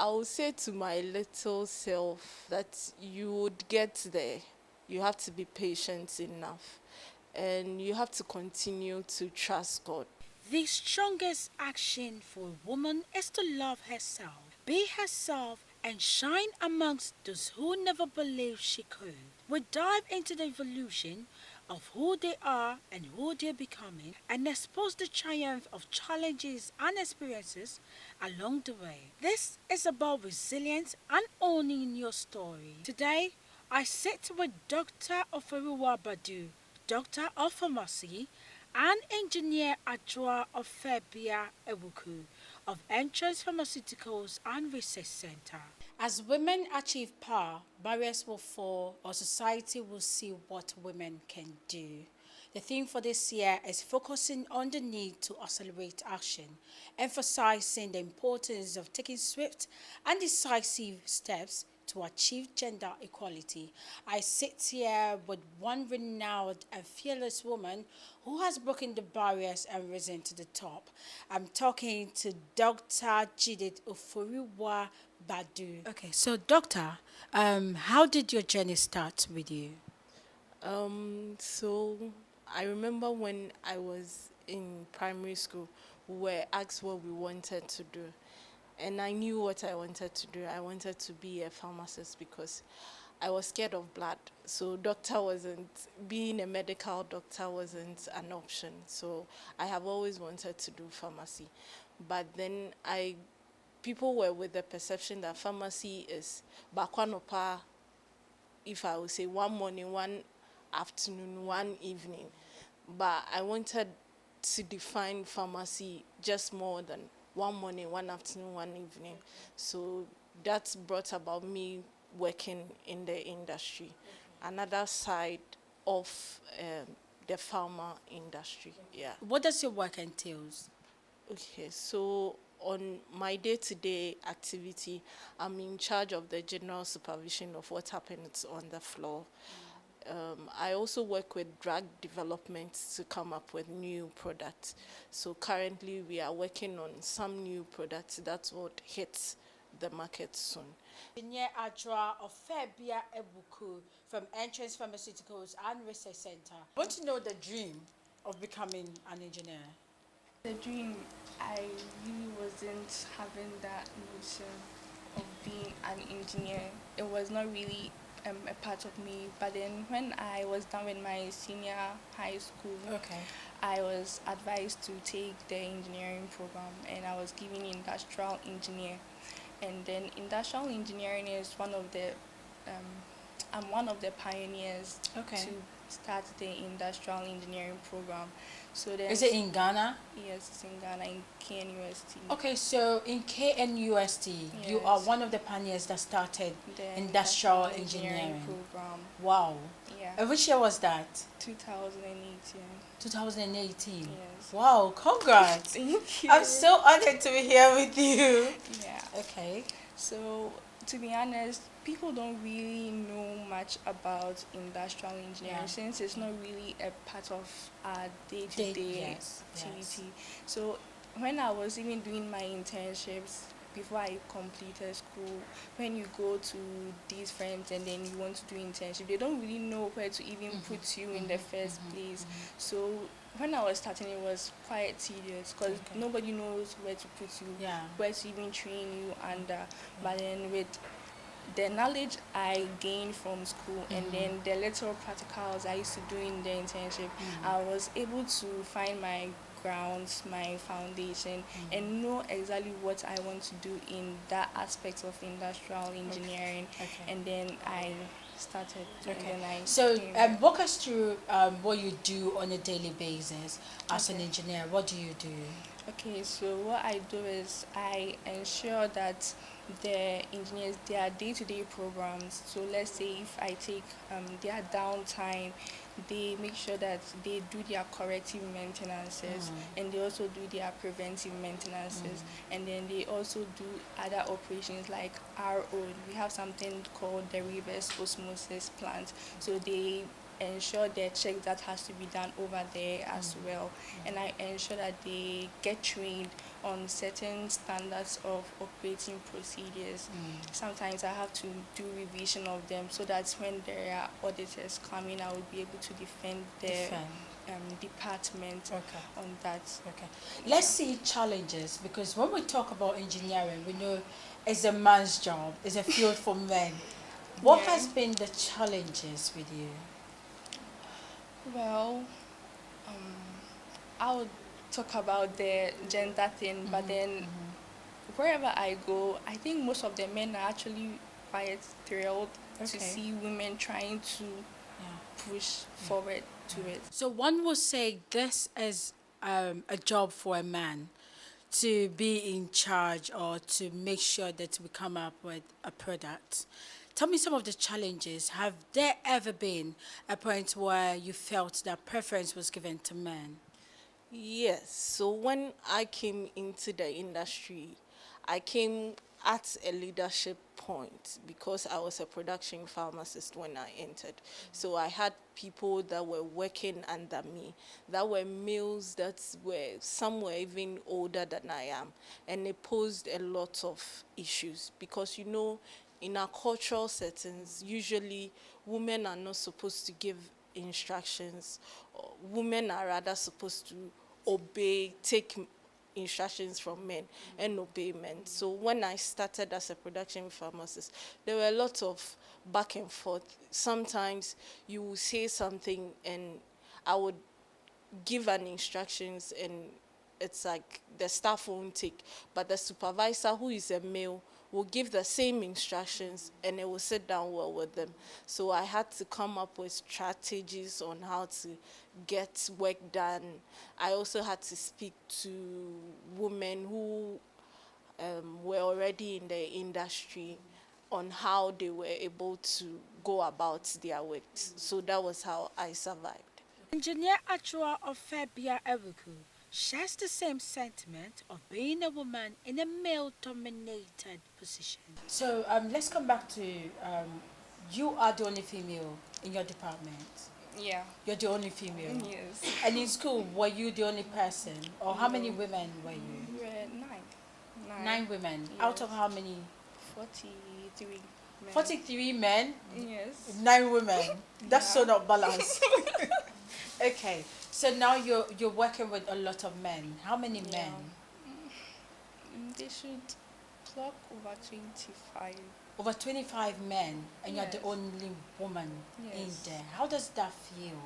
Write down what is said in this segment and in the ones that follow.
I would say to my little self that you would get there. You have to be patient enough and you have to continue to trust God. The strongest action for a woman is to love herself, be herself, and shine amongst those who never believed she could. We dive into the evolution of who they are and who they're becoming and expose the triumph of challenges and experiences along the way. This is about resilience and owning your story. Today, I sit with Dr. Oferiwa Badu, Doctor of Pharmacy, and Engineer Adjoa Ofebia Ewuku of Entrance Pharmaceuticals and Research Center. As women achieve power, barriers will fall or society will see what women can do. The theme for this year is focusing on the need to accelerate action, emphasizing the importance of taking swift and decisive steps to achieve gender equality. I sit here with one renowned and fearless woman who has broken the barriers and risen to the top. I'm talking to Dr. Judith Oforiwa Badu. Okay, so doctor, how did your journey start with you? So I remember when I was in primary school, we were asked what we wanted to do. And I knew what I wanted to do. I wanted to be a pharmacist because I was scared of blood. So being a medical doctor wasn't an option. So I have always wanted to do pharmacy. But then people were with the perception that pharmacy is bakwanopa, if I would say one morning, one afternoon, one evening. But I wanted to define pharmacy just more than one morning, one afternoon, one evening. So that's brought about me working in the industry. Another side of the pharma industry. Yeah. What does your work entails? Okay, so on my day-to-day activity, I'm in charge of the general supervision of what happens on the floor. I also work with drug development to come up with new products. So currently we are working on some new products that would hit the market soon. Engineer Adjoa Ofebia Ebuku from Entrance Pharmaceuticals and Research Center. I want to know the dream of becoming an engineer. The dream, I really wasn't having that notion of being an engineer. It was not really a part of me. But then when I was done with my senior high school, Okay. I was advised to take the engineering program and I was given industrial engineer. And then industrial engineering is I'm one of the pioneers Okay. to start the industrial engineering program. So then, Is it in Ghana? yes, it's in Ghana, in KNUST. Okay, so in KNUST, you are Yes. one of the pioneers that started The industrial engineering. program. Wow. Yeah. And which year was that? 2018. 2018. Yes. Wow, congrats. Thank you. I'm so honored to be here with you. Yeah. Okay. So, to be honest, people don't really know much about industrial engineering Yeah. since it's not really a part of our Day- day-to-day yes, activity. So, when I was even doing my internships before I completed school, when you go to these firms and then you want to do internship, they don't really know where to even put you in the first place. So, when I was starting, it was quite tedious because Okay. nobody knows where to put you, Yeah. where to even train you under. But then with the knowledge I gained from school and then the little practicals I used to do in the internship, I was able to find my grounds, my foundation, and know exactly what I want to do in that aspect of industrial engineering. Okay. And then I started. And Okay. then I So, came here. walk us through what you do on a daily basis as an Okay. engineer. What do you do? Okay, so what I do is I ensure that the engineers, their day-to-day programs, so let's say if I take their downtime, they make sure that they do their corrective maintenances and they also do their preventive maintenances and then they also do other operations like RO. We have something called the reverse osmosis plant. So they ensure their check that has to be done over there as well. And I ensure that they get trained on certain standards of operating procedures. Sometimes I have to do revision of them so that when there are auditors coming, I will be able to defend their Defend. department Okay. on that. Okay. Let's see challenges, because when we talk about engineering, we know it's a man's job, it's a field for men. What Yeah. has been the challenges with you? Well, I would talk about the gender thing, but then wherever I go, I think most of the men are actually quite thrilled Okay. to see women trying to Yeah. push forward to it. So one will say this is a job for a man to be in charge or to make sure that we come up with a product. Tell me some of the challenges. Have there ever been a point where you felt that preference was given to men? Yes. So when I came into the industry, I came at a leadership point because I was a production pharmacist when I entered. So I had people that were working under me, that were males that were some were even older than I am, and it posed a lot of issues because in our cultural settings, usually women are not supposed to give instructions. Women are rather supposed to obey, take instructions from men and obey men. So when I started as a production pharmacist, there were a lot of back and forth. Sometimes you will say something and I would give an instructions and it's like the staff won't take, but the supervisor, who is a male, will give the same instructions and it will sit down well with them. So I had to come up with strategies on how to get work done. I also had to speak to women who were already in the industry on how they were able to go about their work. So that was how I survived. Engineer Achua Ofebia Eruku shares the same sentiment of being a woman in a male-dominated position. So let's come back to you are the only female in your department. Yeah. You're the only female. Yes. And in school, were you the only person? Or how many No. women were you? We're nine. 9 women. Out of Yes. how many? 43 men. 43 men, Yes. 9 women. That's so Yeah. not balanced. Okay, so now you're working with a lot of men. How many Yeah. men? They should clock over 25. Over 25 men, and you're the Yes. only woman in Yes. there. How does that feel?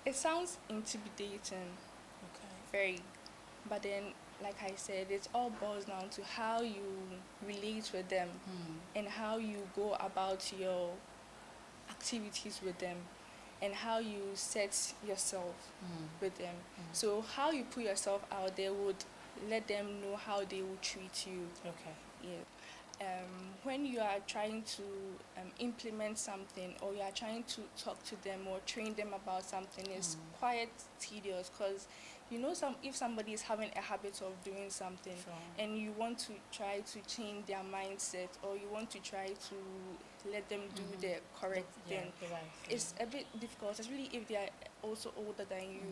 It sounds intimidating, Okay. very, but then, like I said, it all boils down to how you relate with them and how you go about your activities with them and how you set yourself with them. So how you put yourself out there would let them know how they will treat you. Okay. Yeah. When you are trying to implement something or you are trying to talk to them or train them about something, it's quite tedious because if somebody is having a habit of doing something Sure. and you want to try to change their mindset or you want to try to let them do the correct Yeah, thing, you're right. it's a bit difficult, especially if they are also older than you.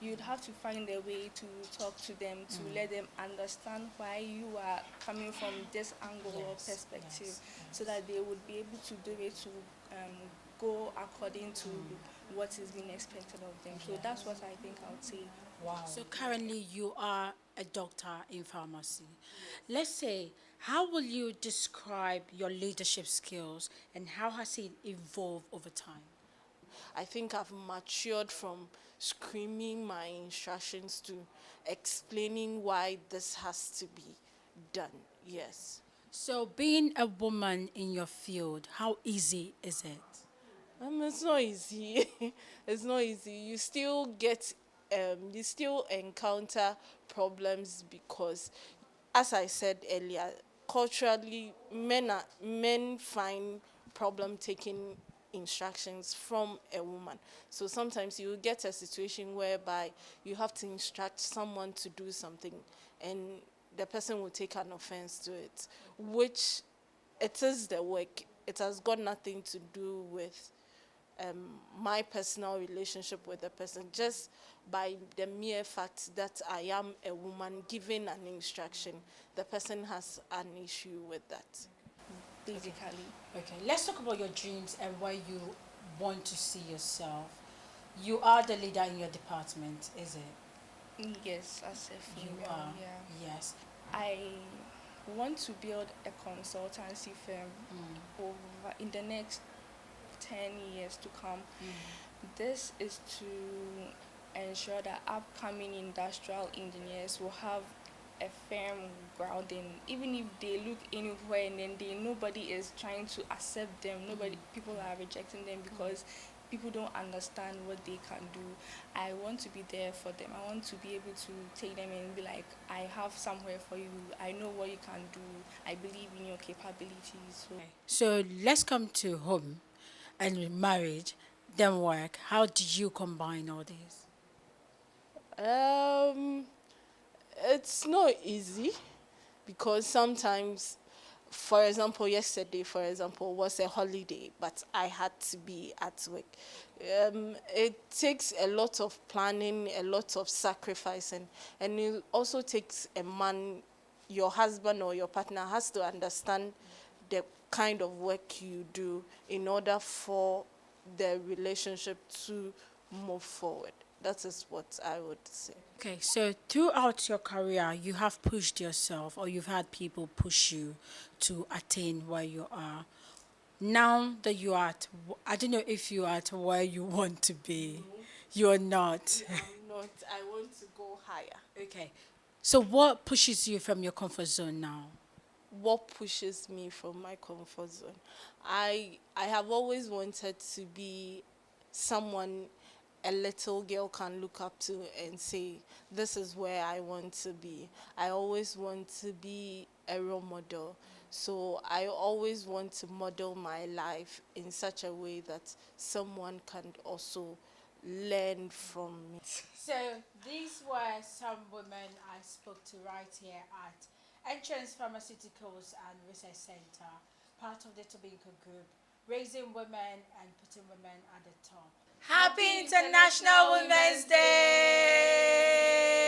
You'd have to find a way to talk to them to let them understand why you are coming from this angle or Yes, perspective, yes, so that they would be able to do it to go according to what is being expected of them. So that's what I think I would say. Wow. So currently you are a doctor in pharmacy. Let's say, how will you describe your leadership skills and how has it evolved over time? I think I've matured from screaming my instructions to explaining why this has to be done. Yes. So being a woman in your field, how easy is it? It's not easy. It's not easy. You still encounter problems because, as I said earlier, culturally, men find problem taking instructions from a woman. So sometimes you get a situation whereby you have to instruct someone to do something, and the person will take an offense to it, which it is the work. It has got nothing to do with my personal relationship with the person just by the mere fact that I am a woman giving an instruction. The person has an issue with that. basically. Okay, let's talk about your dreams and where you want to see yourself. You are the leader in your department, is it? Yes, as a You female, are. yeah. Yes. I want to build a consultancy firm over in the next 10 years to come. This is to ensure that upcoming industrial engineers will have a firm grounding, even if they look anywhere and then nobody is trying to accept them, people are rejecting them because people don't understand what they can do. I want to be there for them. I want to be able to take them and be like, I have somewhere for you. I know what you can do. I believe in your capabilities. So let's come to home and marriage, then work. How did you combine all this? Um, it's not easy because sometimes, for example, yesterday, for example, was a holiday, but I had to be at work. It takes a lot of planning, a lot of sacrificing, and it also takes a man, your husband or your partner has to understand the kind of work you do in order for the relationship to move forward. That is what I would say. Okay, so throughout your career, you have pushed yourself or you've had people push you to attain where you are. Now that you are at, I don't know if you are at where you want to be. You're not. I'm not, I want to go higher. Okay. So what pushes you from your comfort zone now? What pushes me from my comfort zone? I have always wanted to be someone a little girl can look up to and say, this is where I want to be. I always want to be a role model. So I always want to model my life in such a way that someone can also learn from me. So these were some women I spoke to right here at Entrance Pharmaceuticals and Research Center, part of the Tobacco Group, raising women and putting women at the top. Happy International Women's Day!